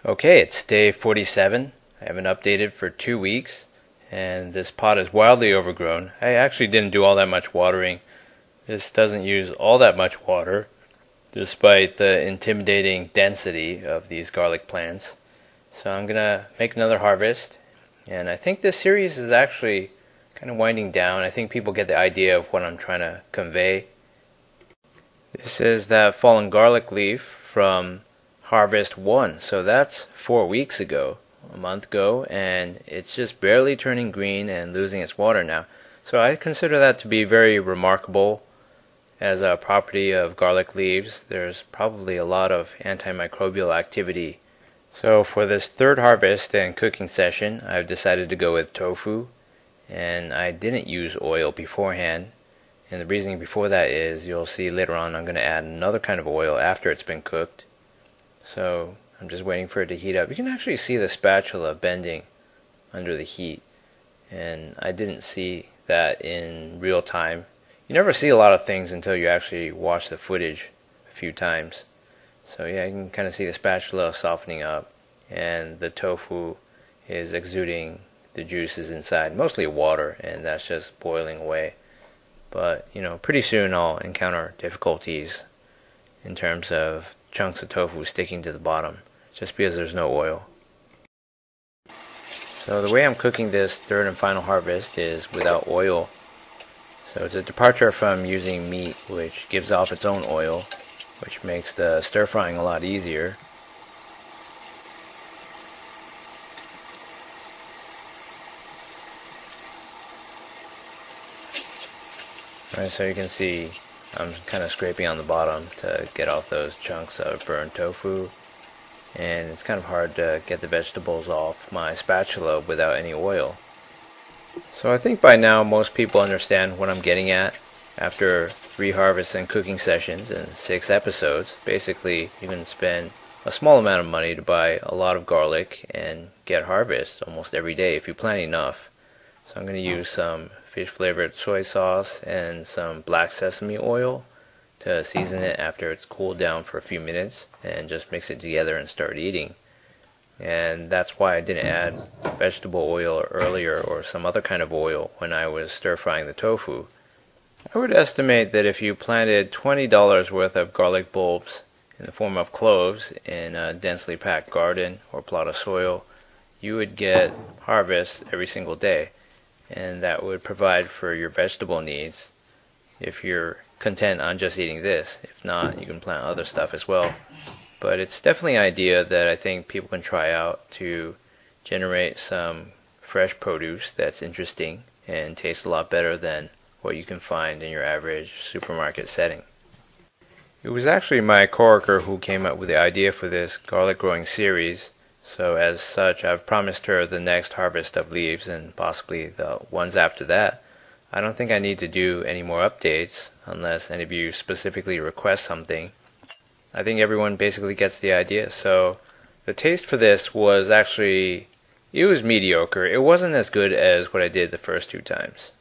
Okay, it's day 47. I haven't updated for 2 weeks, and this pot is wildly overgrown. I actually didn't do all that much watering. This doesn't use all that much water, despite the intimidating density of these garlic plants. So I'm gonna make another harvest, and I think this series is actually kind of winding down. I think people get the idea of what I'm trying to convey. This is that fallen garlic leaf from Harvest 1, so that's 4 weeks ago, a month ago, and it's just barely turning green and losing its water now. So I consider that to be very remarkable as a property of garlic leaves. There's probably a lot of antimicrobial activity. So for this third harvest and cooking session, I've decided to go with tofu, and I didn't use oil beforehand. And the reasoning before that is, you'll see later on, I'm going to add another kind of oil after it's been cooked. So I'm just waiting for it to heat up. You can actually see the spatula bending under the heat, and I didn't see that in real time. You never see a lot of things until you actually watch the footage a few times. So yeah, you can kind of see the spatula softening up, and the tofu is exuding the juices inside, mostly water, and that's just boiling away. But pretty soon I'll encounter difficulties in terms of chunks of tofu sticking to the bottom, just because there's no oil. So the way I'm cooking this third and final harvest is without oil. So it's a departure from using meat, which gives off its own oil, which makes the stir frying a lot easier. Alright, so you can see I'm kind of scraping on the bottom to get off those chunks of burned tofu, and it's kind of hard to get the vegetables off my spatula without any oil. So I think by now most people understand what I'm getting at. After 3 harvests and cooking sessions and 6 episodes, basically you can spend a small amount of money to buy a lot of garlic and get harvest almost every day if you plant enough. So I'm going to use some fish flavored soy sauce and some black sesame oil to season it after it's cooled down for a few minutes, and just mix it together and start eating. And that's why I didn't add vegetable oil earlier or some other kind of oil when I was stir frying the tofu. I would estimate that if you planted $20 worth of garlic bulbs in the form of cloves in a densely packed garden or plot of soil, you would get harvest every single day. And that would provide for your vegetable needs if you're content on just eating this. If not, you can plant other stuff as well. But it's definitely an idea that I think people can try out to generate some fresh produce that's interesting and tastes a lot better than what you can find in your average supermarket setting. It was actually my coworker who came up with the idea for this garlic growing series. So as such, I've promised her the next harvest of leaves and possibly the ones after that. I don't think I need to do any more updates unless any of you specifically request something. I think everyone basically gets the idea. So the taste for this was actually, it was mediocre. It wasn't as good as what I did the first 2 times.